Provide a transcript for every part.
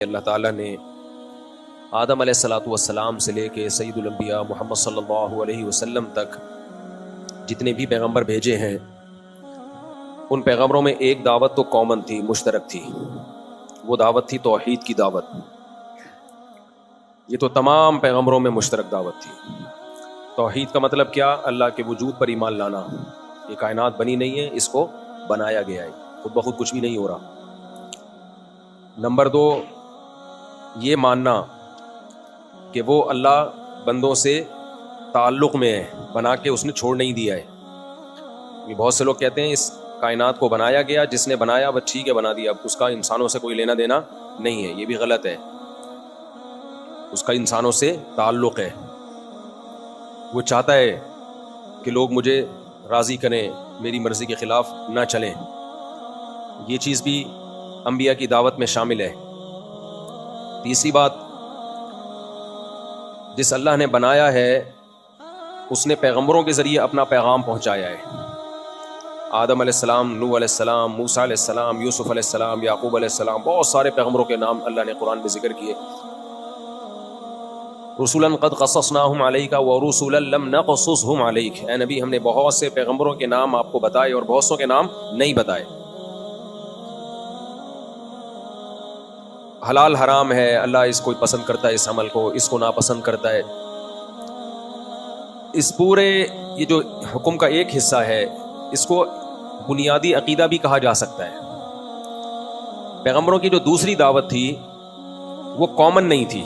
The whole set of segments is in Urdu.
اللہ تعالیٰ نے آدم علیہ الصلاۃ والسلام سے لے کے سید الانبیاء محمد صلی اللہ علیہ وسلم تک جتنے بھی پیغمبر بھیجے ہیں، ان پیغمبروں میں ایک دعوت تو کامن تھی، مشترک تھی. وہ دعوت تھی توحید کی دعوت. یہ تو تمام پیغمبروں میں مشترک دعوت تھی. توحید کا مطلب کیا؟ اللہ کے وجود پر ایمان لانا. یہ کائنات بنی نہیں ہے، اس کو بنایا گیا ہے، خود بخود کچھ بھی نہیں ہو رہا. نمبر 2، یہ ماننا کہ وہ اللہ بندوں سے تعلق میں ہے، بنا کے اس نے چھوڑ نہیں دیا ہے. یہ بہت سے لوگ کہتے ہیں اس کائنات کو بنایا گیا، جس نے بنایا وہ ٹھیک ہے بنا دیا، اب اس کا انسانوں سے کوئی لینا دینا نہیں ہے. یہ بھی غلط ہے. اس کا انسانوں سے تعلق ہے. وہ چاہتا ہے کہ لوگ مجھے راضی کریں، میری مرضی کے خلاف نہ چلیں. یہ چیز بھی انبیاء کی دعوت میں شامل ہے. تیسری بات، جس اللہ نے بنایا ہے اس نے پیغمبروں کے ذریعے اپنا پیغام پہنچایا ہے. آدم علیہ السلام، نوح علیہ السلام، موسیٰ علیہ السلام، یوسف علیہ السلام، یعقوب علیہ السلام، بہت سارے پیغمبروں کے نام اللہ نے قرآن میں ذکر کیے. رسولا قد قصصناہم علیک ورسولا لم نقصصہم علیک. اے نبی، ہم نے بہت سے پیغمبروں کے نام آپ کو بتائے اور بہت سوں کے نام نہیں بتائے. حلال حرام ہے، اللہ اس کو پسند کرتا ہے اس عمل کو، اس کو ناپسند کرتا ہے. اس پورے یہ جو حکم کا ایک حصہ ہے، اس کو بنیادی عقیدہ بھی کہا جا سکتا ہے. پیغمبروں کی جو دوسری دعوت تھی وہ کامن نہیں تھی.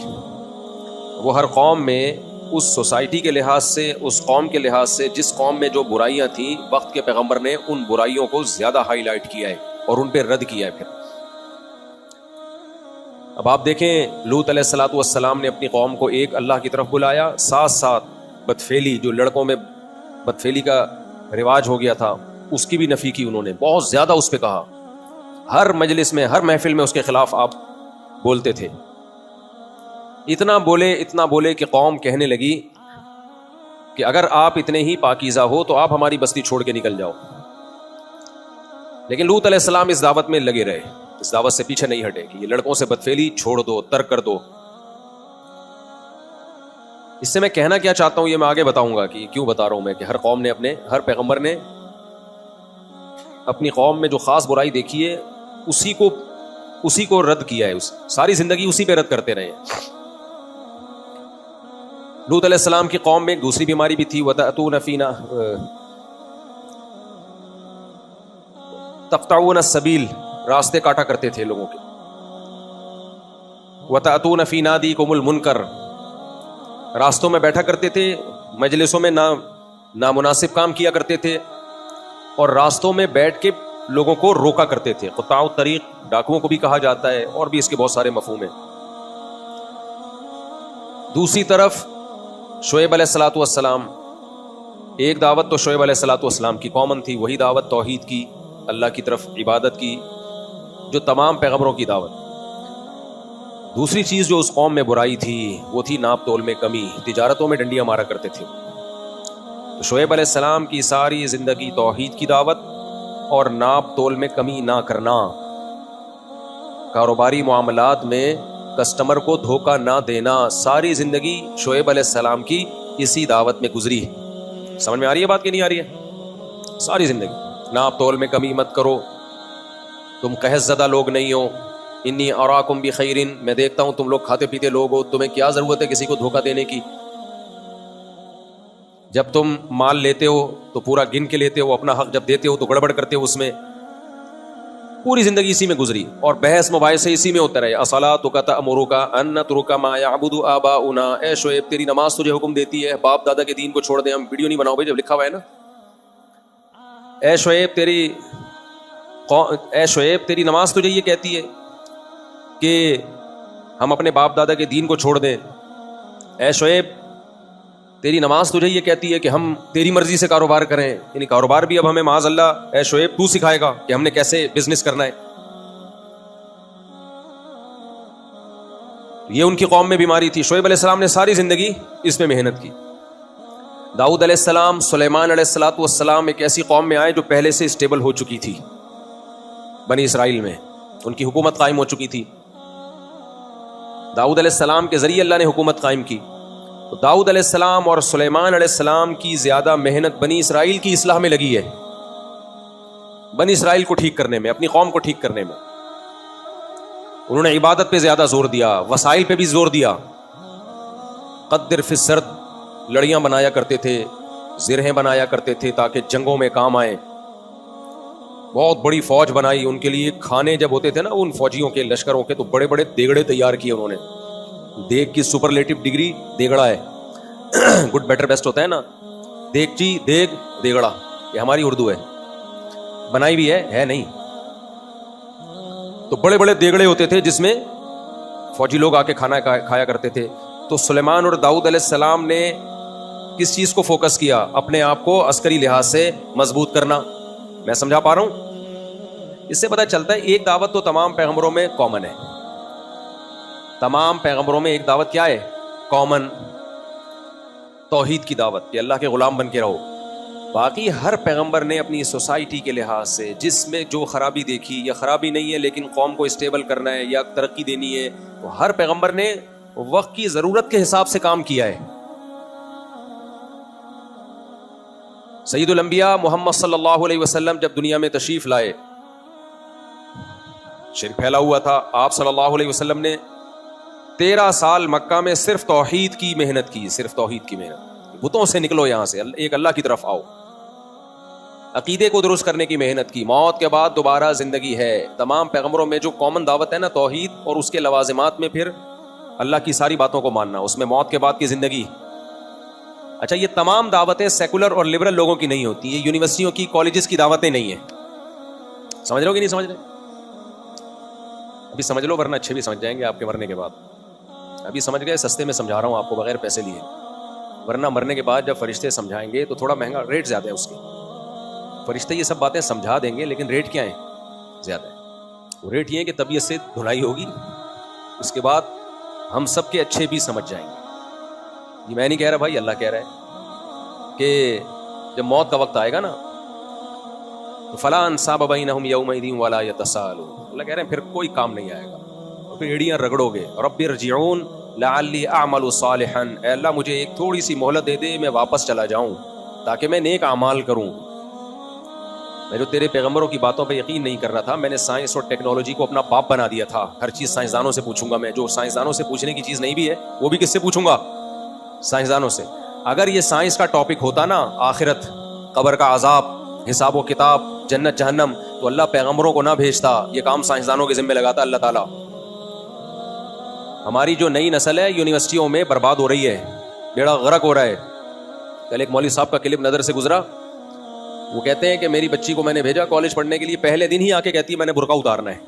وہ ہر قوم میں اس سوسائٹی کے لحاظ سے، اس قوم کے لحاظ سے، جس قوم میں جو برائیاں تھیں، وقت کے پیغمبر نے ان برائیوں کو زیادہ ہائی لائٹ کیا ہے اور ان پہ رد کیا ہے. پھر اب آپ دیکھیں، لوط علیہ الصلاۃ والسلام نے اپنی قوم کو ایک اللہ کی طرف بلایا، ساتھ ساتھ بدفعلی، جو لڑکوں میں بدفعلی کا رواج ہو گیا تھا، اس کی بھی نفی کی. انہوں نے بہت زیادہ اس پہ کہا. ہر مجلس میں، ہر محفل میں اس کے خلاف آپ بولتے تھے. اتنا بولے کہ قوم کہنے لگی کہ اگر آپ اتنے ہی پاکیزہ ہو تو آپ ہماری بستی چھوڑ کے نکل جاؤ. لیکن لوط علیہ السلام اس دعوت میں لگے رہے، اس دعوت سے پیچھے نہیں ہٹے کہ یہ لڑکوں سے بدفعلی چھوڑ دو، ترک کر دو. اس سے میں کہنا کیا چاہتا ہوں یہ میں آگے بتاؤں گا کہ کیوں بتا رہا ہوں میں، کہ ہر قوم نے ہر پیغمبر نے اپنی قوم میں جو خاص برائی دیکھی ہے اسی کو رد کیا ہے. ساری زندگی اسی پہ رد کرتے رہے. لوط علیہ السلام کی قوم میں ایک دوسری بیماری بھی تھی، وَتَأْتُونَ فِينَا تَقْطَعُونَ السَّبِيلَ، راستے کاٹا کرتے تھے لوگوں کے. وَتَأْتُونَ فِي نَادِيكُمُ الْمُنْكَرَ، راستوں میں بیٹھا کرتے تھے، مجلسوں میں نامناسب کام کیا کرتے تھے، اور راستوں میں بیٹھ کے لوگوں کو روکا کرتے تھے. قطاع الطریق ڈاکوؤں کو بھی کہا جاتا ہے، اور بھی اس کے بہت سارے مفہوم ہیں. دوسری طرف شعیب علیہ الصلاۃ والسلام، ایک دعوت تو شعیب علیہ الصلاۃ والسلام کی کامن تھی، وہی دعوت توحید کی، اللہ کی طرف عبادت کی، جو تمام پیغمبروں کی دعوت. دوسری چیز جو اس قوم میں برائی تھی وہ تھی ناپ تول میں کمی، تجارتوں میں ڈنڈیاں مارا کرتے تھے. تو شعیب علیہ السلام کی ساری زندگی توحید کی دعوت اور ناپ تول میں کمی نہ کرنا، کاروباری معاملات میں کسٹمر کو دھوکہ نہ دینا، ساری زندگی شعیب علیہ السلام کی اسی دعوت میں گزری. سمجھ میں آ رہی ہے بات کہ نہیں آ رہی ہے؟ ساری زندگی ناپ تول میں کمی مت کرو، تم قحط زدہ لوگ نہیں ہو، انی اراکم بخیر، میں دیکھتا ہوں تم لوگ کھاتے پیتے لوگ ہو، تمہیں کیا ضرورت ہے کسی کو دھوکہ دینے کی. جب تم مال لیتے ہو تو پورا گن کے لیتے ہو، اپنا حق جب دیتے ہو تو گڑبڑ کرتے ہو اس میں. پوری زندگی اسی میں گزری اور بحث مباحثے اسی میں ہوتا رہے. اصلاتک تأمرک ان نترک ما یعبد آباؤنا، اے شعیب تیری نماز تجھے حکم دیتی ہے باپ دادا کے دین کو چھوڑ دیں. ہم ویڈیو نہیں بناؤ بھائی، جب لکھا ہوا ہے نا. اے شعیب تیری نماز تجھے یہ کہتی ہے کہ ہم اپنے باپ دادا کے دین کو چھوڑ دیں. اے شعیب تیری نماز تجھے یہ کہتی ہے کہ ہم تیری مرضی سے کاروبار کریں. یعنی کاروبار بھی اب ہمیں معاذ اللہ اے شعیب تو سکھائے گا کہ ہم نے کیسے بزنس کرنا ہے. یہ ان کی قوم میں بیماری تھی. شعیب علیہ السلام نے ساری زندگی اس میں محنت کی. داؤد علیہ السلام، سلیمان علیہ الصلاۃ والسلام ایک ایسی قوم میں آئے جو پہلے سے اسٹیبل ہو چکی تھی. بنی اسرائیل میں ان کی حکومت قائم ہو چکی تھی. داؤد علیہ السلام کے ذریعے اللہ نے حکومت قائم کی. تو داؤد علیہ السلام اور سلیمان علیہ السلام کی زیادہ محنت بنی اسرائیل کی اصلاح میں لگی ہے, بنی اسرائیل کو ٹھیک کرنے میں, اپنی قوم کو ٹھیک کرنے میں. انہوں نے عبادت پہ زیادہ زور دیا, وسائل پہ بھی زور دیا. قدر فی السرد, لڑیاں بنایا کرتے تھے, زرہیں بنایا کرتے تھے تاکہ جنگوں میں کام آئیں. بہت بڑی فوج بنائی ان کے لیے. کھانے جب ہوتے تھے نا ان فوجیوں کے, لشکروں کے, تو بڑے بڑے دیگڑے تیار کیے انہوں نے. دیگ کی سپرلیٹو ڈگری دیگڑا ہے, گڈ بیٹر بیسٹ ہوتا ہے نا. دیگچی, دیگ, دیگڑا, یہ ہماری اردو ہے, بنائی بھی ہے نہیں. تو بڑے بڑے دیگڑے ہوتے تھے جس میں فوجی لوگ آ کے کھانا کھایا کرتے تھے. تو سلیمان اور داؤد علیہ السلام نے کس چیز کو فوکس کیا؟ اپنے آپ کو عسکری لحاظ سے مضبوط کرنا. میں سمجھا پا رہا ہوں؟ اس سے پتہ چلتا ہے ایک دعوت تو تمام پیغمبروں میں کامن ہے. تمام پیغمبروں میں ایک دعوت کیا ہے کامن؟ توحید کی دعوت, کہ اللہ کے غلام بن کے رہو. باقی ہر پیغمبر نے اپنی سوسائٹی کے لحاظ سے جس میں جو خرابی دیکھی, یا خرابی نہیں ہے لیکن قوم کو اسٹیبل کرنا ہے یا ترقی دینی ہے, تو ہر پیغمبر نے وقت کی ضرورت کے حساب سے کام کیا ہے. سید الانبیاء محمد صلی اللہ علیہ وسلم جب دنیا میں تشریف لائے, شرک پھیلا ہوا تھا. آپ صلی اللہ علیہ وسلم نے 13 سال مکہ میں صرف توحید کی محنت کی, صرف توحید کی محنت. بتوں سے نکلو, یہاں سے ایک اللہ کی طرف آؤ. عقیدے کو درست کرنے کی محنت کی. موت کے بعد دوبارہ زندگی ہے. تمام پیغمبروں میں جو کامن دعوت ہے نا توحید, اور اس کے لوازمات میں پھر اللہ کی ساری باتوں کو ماننا, اس میں موت کے بعد کی زندگی. اچھا, یہ تمام دعوتیں سیکولر اور لبرل لوگوں کی نہیں ہوتی, یہ یونیورسٹیوں کی, کالجز کی دعوتیں نہیں ہیں. سمجھ رہے ہو کہ نہیں سمجھ رہے؟ ابھی سمجھ لو ورنہ اچھے بھی سمجھ جائیں گے آپ کے مرنے کے بعد. ابھی سمجھ گئے, سستے میں سمجھا رہا ہوں آپ کو بغیر پیسے لیے, ورنہ مرنے کے بعد جب فرشتے سمجھائیں گے تو تھوڑا مہنگا, ریٹ زیادہ ہے اس کی. فرشتے یہ سب باتیں سمجھا دیں گے لیکن ریٹ کیا ہے؟ زیادہ ہے. ریٹ یہ ہے کہ طبیعت سے دھلائی ہوگی, اس کے بعد ہم سب کے اچھے بھی سمجھ جائیں گے. یہ میں نہیں کہہ رہا بھائی, اللہ کہہ رہا ہے کہ جب موت کا وقت آئے گا نا تو فلا انصاب بینہم یومئذ ولا یتساءلون. اللہ کہہ رہے ہیں پھر کوئی کام نہیں آئے گا, پھر ایڑیاں رگڑو گے. رب ارجعون لعلی اعمل صالحا, اے اللہ مجھے ایک تھوڑی سی مہلت دے دے, میں واپس چلا جاؤں تاکہ میں نیک اعمال کروں. میں جو تیرے پیغمبروں کی باتوں پہ یقین نہیں کر رہا تھا, میں نے سائنس اور ٹیکنالوجی کو اپنا باپ بنا دیا تھا. ہر چیز سائنسدانوں سے پوچھوں گا میں, جو سائنسدانوں سے پوچھنے کی چیز نہیں بھی ہے وہ بھی کس سے پوچھوں گا؟ سائنسدانوں سے. اگر یہ سائنس کا ٹاپک ہوتا نا, آخرت, قبر کا عذاب, حساب و کتاب, جنت جہنم, تو اللہ پیغمبروں کو نہ بھیجتا, یہ کام سائنسدانوں کے ذمہ لگاتا اللہ تعالیٰ. ہماری جو نئی نسل ہے یونیورسٹیوں میں برباد ہو رہی ہے, بیڑا غرق ہو رہا ہے. کل ایک مولوی صاحب کا کلپ نظر سے گزرا, وہ کہتے ہیں کہ میری بچی کو میں نے بھیجا کالج پڑھنے کے لیے, پہلے دن ہی آ کے کہتی ہے میں نے برقع اتارنا ہے.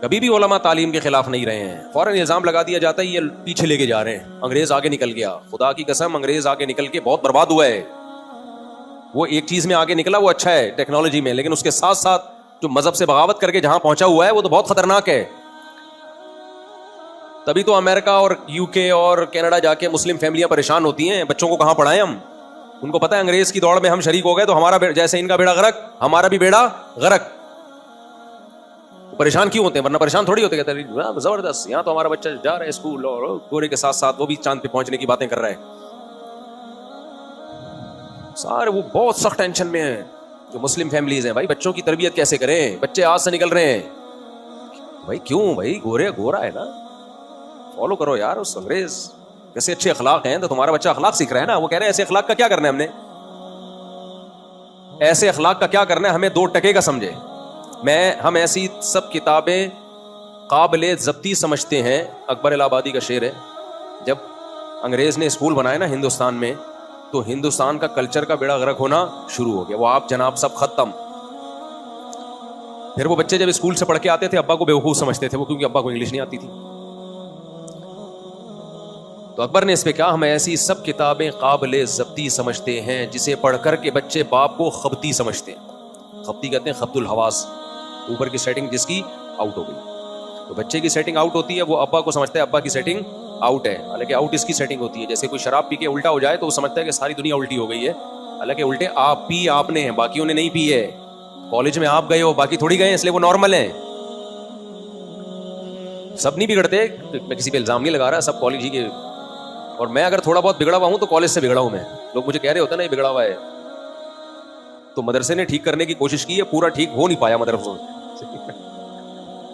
کبھی بھی علماء تعلیم کے خلاف نہیں رہے ہیں, فوراً الزام لگا دیا جاتا ہے یہ پیچھے لے کے جا رہے ہیں, انگریز آگے نکل گیا. خدا کی قسم انگریز آگے نکل کے بہت برباد ہوا ہے. وہ ایک چیز میں آگے نکلا وہ اچھا ہے ٹیکنالوجی میں, لیکن اس کے ساتھ ساتھ جو مذہب سے بغاوت کر کے جہاں پہنچا ہوا ہے وہ تو بہت خطرناک ہے. تبھی تو امریکہ اور یو کے اور کینیڈا جا کے مسلم فیملیاں پریشان ہوتی ہیں, بچوں کو کہاں پڑھائیں ہم. ان کو پتہ ہے انگریز کی دوڑ میں ہم شریک ہو گئے تو ہمارا جیسے ان کا بیڑا غرق, ہمارا بھی بیڑا غرق. پریشان کیوں ہوتے ہیں؟ ورنہ پریشان تھوڑی ہوتے. کہتے ہیں زبردست, یہاں تو ہمارا بچہ جا رہا ہے اسکول اور گورے کے ساتھ ساتھ وہ بھی چاند پہ پہنچنے کی باتیں کر رہا ہے. سارے وہ بہت سخت ٹینشن میں ہیں جو مسلم فیملیز ہیں. بھائی بچوں کی تربیت کیسے کریں, بچے آج سے نکل رہے ہیں. بھائی کیوں بھائی, گورا ہے نا, فالو کرو یار اس انگریز. کیسے اچھے اخلاق ہیں تو تمہارا بچہ اخلاق سیکھ رہا ہے نا. وہ کہہ رہے ہیں ایسے اخلاق کا کیا کرنا ہے, ہم نے ایسے اخلاق کا کیا کرنا ہے, ہمیں 2 ٹکے کا سمجھے. ہم ایسی سب کتابیں قابل ضبطی سمجھتے ہیں. اکبر الہ آبادی کا شعر ہے, جب انگریز نے اسکول بنائے نا ہندوستان میں تو ہندوستان کا کلچر کا بیڑا غرق ہونا شروع ہو گیا. وہ آپ جناب سب ختم. پھر وہ بچے جب اسکول سے پڑھ کے آتے تھے ابا کو بیوقوف سمجھتے تھے وہ, کیونکہ ابا کو انگلش نہیں آتی تھی. تو اکبر نے اس پہ کہا ہم ایسی سب کتابیں قابل ضبطی سمجھتے ہیں جسے پڑھ کر کے بچے باپ کو خبتی سمجھتے ہیں. خبتی کہتے ہیں خبط الحواس, اوپر کی سیٹنگ جس کی آؤٹ ہو گئی. تو بچے کی سیٹنگ آؤٹ ہوتی ہے, وہ ابا کو سمجھتا ہے ابا کی سیٹنگ آؤٹ ہے, حالانکہ آؤٹ اس کی سیٹنگ ہوتی ہے. جیسے کوئی شراب پی کے الٹا ہو جائے تو وہ سمجھتا ہے کہ ساری دنیا الٹی ہو گئی ہے, حالانکہ الٹے آپ نے ہیں, باقیوں نے نہیں پی ہے. کالج میں آپ گئے ہو, باقی تھوڑی گئے ہیں, اس لیے وہ نارمل ہیں. سب نہیں بگڑتے, میں کسی پہ الزام نہیں لگا رہا, سب کالج ہی کے, اور میں اگر تھوڑا بہت بگڑا ہوا ہوں تو کالج سے بگڑا ہوں میں. لوگ مجھے کہہ رہے ہوتے ہیں نا یہ بگڑا ہوا ہے, تو مدرسے نے ٹھیک کرنے کی کوشش کی ہے, پورا ٹھیک ہو نہیں پایا مدرسوں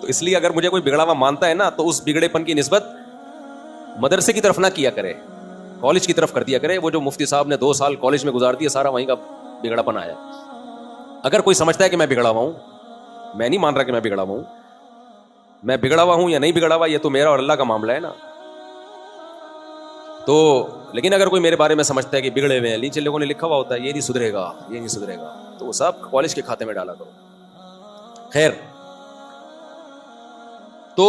تو اس لیے اگر مجھے کوئی بگڑا ہوا مانتا ہے نا, تو اس بگڑے پن کی نسبت مدرسے کی طرف نہ کیا کرے, کالج کی طرف کر دیا کرے. وہ جو مفتی صاحب نے 2 سال کالج میں گزار دیا, سارا وہیں کا بگڑا پن آیا. اگر کوئی سمجھتا ہے کہ میں بگڑا ہوا ہوں, میں نہیں مان رہا کہ میں بگڑا ہوا ہوں, میں بگڑا ہوا ہوں یا نہیں بگڑا ہوا یہ تو میرا اور اللہ کا معاملہ ہے نا. تو لیکن اگر کوئی میرے بارے میں سمجھتا ہے کہ بگڑے ہوئے ہیں, نیچے لوگوں نے لکھا ہوا ہوتا ہے یہ نہیں سدھرے گا, یہ نہیں سدھرے گا, تو وہ سب کالج کے کھاتے میں ڈالا کرو. خیر, تو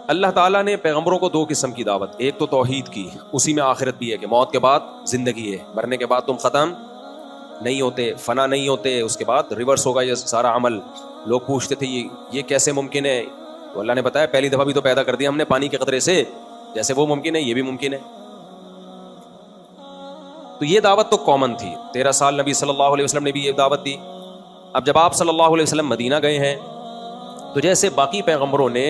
اللہ تعالیٰ نے پیغمبروں کو 2 قسم کی دعوت, ایک تو توحید کی, اسی میں آخرت بھی ہے کہ موت کے بعد زندگی ہے, مرنے کے بعد تم ختم نہیں ہوتے, فنا نہیں ہوتے, اس کے بعد ریورس ہوگا یہ سارا عمل. لوگ پوچھتے تھے یہ کیسے ممکن ہے, تو اللہ نے بتایا پہلی دفعہ بھی تو پیدا کر دیا ہم نے پانی کے قطرے سے, جیسے وہ ممکن ہے یہ بھی ممکن ہے. تو یہ دعوت تو کامن تھی. 13 سال نبی صلی اللہ علیہ وسلم نے بھی یہ دعوت دی. اب جب آپ صلی اللہ علیہ وسلم مدینہ گئے ہیں, تو جیسے باقی پیغمبروں نے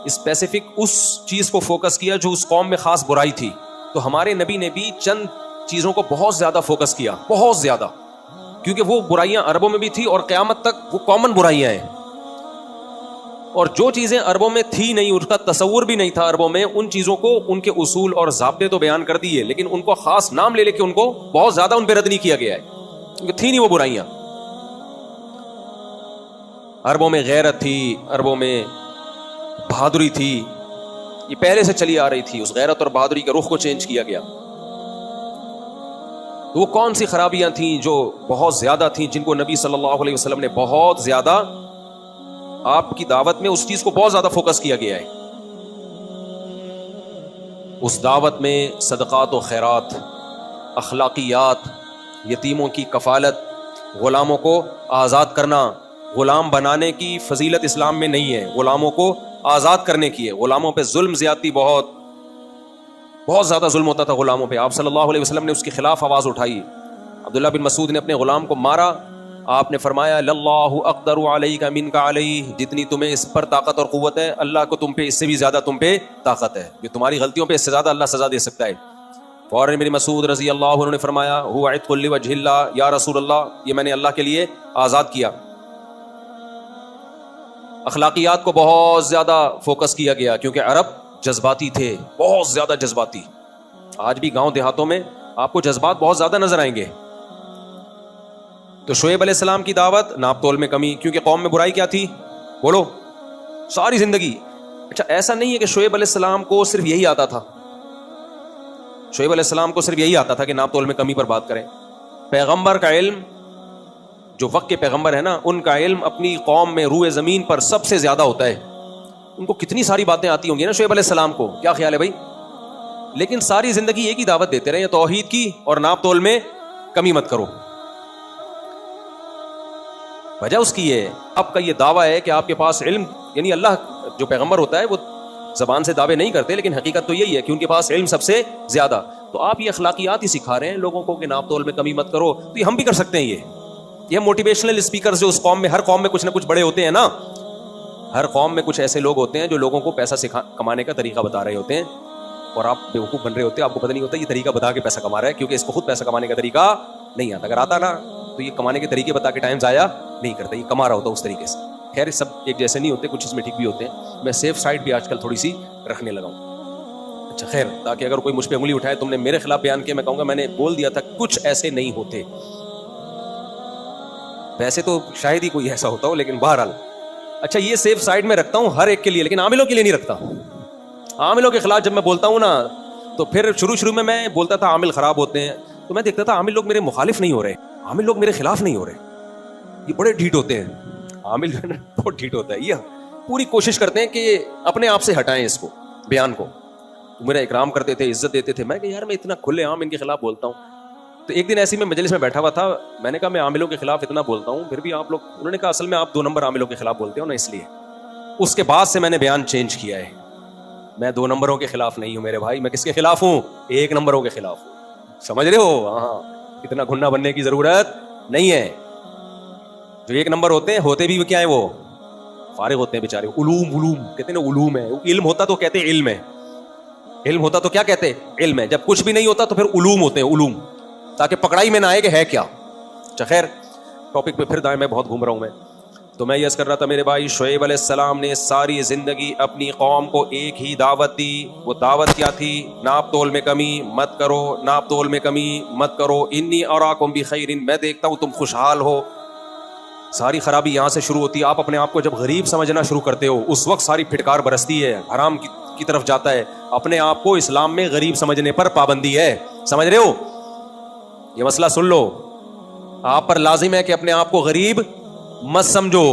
اسپیسیفک اس چیز کو فوکس کیا جو اس قوم میں خاص برائی تھی, تو ہمارے نبی نے بھی چند چیزوں کو بہت زیادہ فوکس کیا, بہت زیادہ, کیونکہ وہ برائیاں عربوں میں بھی تھی اور قیامت تک وہ کامن برائیاں ہیں. اور جو چیزیں عربوں میں تھی نہیں, اس کا تصور بھی نہیں تھا عربوں میں, ان چیزوں کو ان کے اصول اور ضابطے تو بیان کر دیے, لیکن ان کو خاص نام لے کے ان کو بہت زیادہ ان پہ رد نہیں کیا گیا ہے, کیونکہ تھی نہیں وہ برائیاں. عربوں میں غیرت تھی, عربوں میں بہادری تھی, یہ پہلے سے چلی آ رہی تھی. اس غیرت اور بہادری کے رخ کو چینج کیا گیا. تو وہ کون سی خرابیاں تھیں جو بہت زیادہ تھیں, جن کو نبی صلی اللہ علیہ وسلم نے بہت زیادہ, آپ کی دعوت میں اس چیز کو بہت زیادہ فوکس کیا گیا ہے. اس دعوت میں صدقات و خیرات, اخلاقیات, یتیموں کی کفالت, غلاموں کو آزاد کرنا. غلام بنانے کی فضیلت اسلام میں نہیں ہے, غلاموں کو آزاد کرنے کی ہے. غلاموں پہ ظلم زیادتی بہت زیادہ ظلم ہوتا تھا غلاموں پہ. آپ صلی اللہ علیہ وسلم نے اس کے خلاف آواز اٹھائی. عبداللہ بن مسعود نے اپنے غلام کو مارا, آپ نے فرمایا للہ اقدر علیک منک علیہ, جتنی تمہیں اس پر طاقت اور قوت ہے, اللہ کو تم پہ اس سے بھی زیادہ تم پہ طاقت ہے, کہ تمہاری غلطیوں پہ اس سے زیادہ اللہ سزا دے سکتا ہے. فوراً میری مسعود رضی اللہ عنہ نے فرمایا هو عتق لوجہ اللہ, یا رسول اللہ, یہ میں نے اللہ کے لیے آزاد کیا. اخلاقیات کو بہت زیادہ فوکس کیا گیا, کیونکہ عرب جذباتی تھے, بہت زیادہ جذباتی. آج بھی گاؤں دیہاتوں میں آپ کو جذبات بہت زیادہ نظر آئیں گے. تو شعیب علیہ السلام کی دعوت, ناپ تول میں کمی, کیونکہ قوم میں برائی کیا تھی, بولو, ساری زندگی. اچھا, ایسا نہیں ہے کہ شعیب علیہ السلام کو صرف یہی آتا تھا, شعیب علیہ السلام کو صرف یہی آتا تھا کہ ناپ تول میں کمی پر بات کریں. پیغمبر کا علم, جو وقت کے پیغمبر ہیں نا, ان کا علم اپنی قوم میں روئے زمین پر سب سے زیادہ ہوتا ہے. ان کو کتنی ساری باتیں آتی ہوں گی نا شعیب علیہ السلام کو, کیا خیال ہے بھائی؟ لیکن ساری زندگی ایک ہی دعوت دیتے رہے, توحید کی اور ناپ تول میں کمی مت کرو. وجہ اس کی ہے, آپ کا یہ دعویٰ ہے کہ آپ کے پاس علم, یعنی اللہ جو پیغمبر ہوتا ہے وہ زبان سے دعوے نہیں کرتے, لیکن حقیقت تو یہی ہے کہ ان کے پاس علم سب سے زیادہ. تو آپ یہ اخلاقیات ہی سکھا رہے ہیں لوگوں کو کہ ناپ تول میں کمی مت کرو. تو یہ ہم بھی کر سکتے ہیں. یہ موٹیویشنل اسپیکرز جو اس قوم میں, ہر قوم میں کچھ نہ کچھ بڑے ہوتے ہیں نا, ہر قوم میں کچھ ایسے لوگ ہوتے ہیں جو لوگوں کو پیسہ کمانے کا طریقہ بتا رہے ہوتے ہیں, اور آپ بیوقوف بن رہے ہوتے ہیں, آپ کو پتہ نہیں ہوتا یہ طریقہ بتا کے پیسہ کما رہا ہے, کیونکہ اس کو خود پیسہ کمانے کا طریقہ نہیں آتا. اگر آتا نا تو یہ کمانے کے طریقے بتا کے ٹائم ضائع نہیں کرتا, یہ کما رہا ہوتا اس طریقے سے. خیر, سب ایک جیسے نہیں ہوتے, کچھ اس میں ٹھیک بھی ہوتے ہیں. میں سیف سائڈ بھی آج کل تھوڑی سی رکھنے لگا ہوں. اچھا خیر, تاکہ اگر کوئی مجھ پہ انگلی اٹھائے, تم نے میرے خلاف بیان کیا, میں کہوں گا میں نے بول دیا تھا کچھ ایسے نہیں ہوتے. ویسے تو شاید ہی کوئی ایسا ہوتا ہو, لیکن بہرحال. اچھا, یہ سیف سائڈ میں رکھتا ہوں ہر ایک کے لیے, لیکن عاملوں کے لیے نہیں رکھتا. عاملوں کے خلاف جب میں بولتا ہوں نا, تو پھر شروع میں بولتا تھا عامل خراب ہوتے ہیں, تو میں دیکھتا تھا عامل لوگ میرے مخالف نہیں ہو رہے, عامل لوگ میرے خلاف نہیں ہو رہے, یہ بڑے ڈھیٹ ہوتے ہیں. عامل جو ہے نا بہت ڈھیٹ ہوتا ہے, یہ پوری کوشش کرتے ہیں کہ اپنے آپ سے ہٹائیں اس کو, بیان کو. تو میرا اکرام کرتے تھے, عزت دیتے تھے. میں کہ یار میں اتنا کھلے عام ان کے خلاف بولتا ہوں. تو ایک دن ایسی میں مجلس میں بیٹھا ہوا تھا, میں نے کہا میں عاملوں کے خلاف اتنا بولتا ہوں, پھر بھی آپ لوگ, انہوں نے کہا اصل میں آپ 2 نمبر عاملوں کے خلاف بولتے ہو نا, اس لیے. اس کے بعد سے میں نے بیان چینج کیا ہے. میں 2 نمبروں کے خلاف نہیں ہوں میرے بھائی, میں کس کے خلاف ہوں؟ 1 نمبروں کے خلاف ہوں. سمجھ رہے ہو؟ ہاں, اتنا گھننا بننے کی ضرورت نہیں ہے. جو 1 نمبر ہوتے ہیں, ہوتے بھی کیا ہے وہ فارغ ہوتے ہیں بیچارے. علوم کہتے ہیں نا, علوم ہے. علم ہوتا تو کہتے علم ہے, علم ہوتا تو کیا کہتے علم ہے. جب کچھ بھی نہیں ہوتا تو پھر علوم ہوتے ہیں, علوم, تاکہ پکڑائی میں نہ آئے کہ ہے کیا. اچھا خیر, ٹاپک پہ پھر دائیں, میں بہت گھوم رہا ہوں میں. تو میں یس کر رہا تھا, میرے بھائی شعیب علیہ السلام نے ساری زندگی اپنی قوم کو ایک ہی دعوت دی. وہ دعوت کیا تھی؟ ناپ تول میں کمی مت کرو, ناپ تول میں کمی مت کرو. انی اراکم بخیر, میں دیکھتا ہوں تم خوشحال ہو. ساری خرابی یہاں سے شروع ہوتی ہے. آپ اپنے آپ کو جب غریب سمجھنا شروع کرتے ہو, اس وقت ساری پھٹکار برستی ہے, حرام کی طرف جاتا ہے. اپنے آپ کو اسلام میں غریب سمجھنے پر پابندی ہے. سمجھ رہے ہو؟ یہ مسئلہ سن لو. آپ پر لازم ہے کہ اپنے آپ کو غریب مت سمجھو.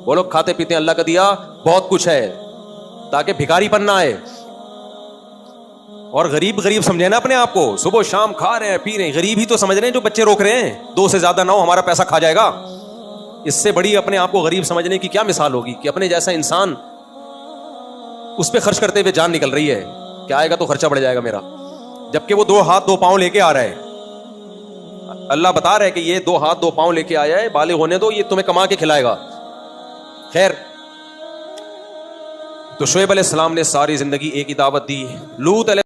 وہ لوگ کھاتے پیتے ہیں, اللہ کا دیا بہت کچھ ہے, تاکہ بھکاری پن نہ آئے. اور غریب سمجھے نا اپنے آپ کو. صبح شام کھا رہے ہیں پی رہے ہیں, غریب ہی تو سمجھ رہے ہیں جو بچے روک رہے ہیں 2 سے زیادہ نہ ہو, ہمارا پیسہ کھا جائے گا. اس سے بڑی اپنے آپ کو غریب سمجھنے کی کیا مثال ہوگی کہ اپنے جیسا انسان اس پہ خرچ کرتے ہوئے جان نکل رہی ہے. کیا آئے گا تو خرچہ بڑھ جائے گا میرا, جبکہ وہ 2 ہاتھ 2 پاؤں لے کے آ رہا ہے. اللہ بتا رہا ہے کہ یہ 2 ہاتھ 2 پاؤں لے کے آیا ہے, بالغ ہونے دو, یہ تمہیں کما کے کھلائے گا. خیر, تو شعیب علیہ السلام نے ساری زندگی ایک ہی دعوت دی. لوط علیہ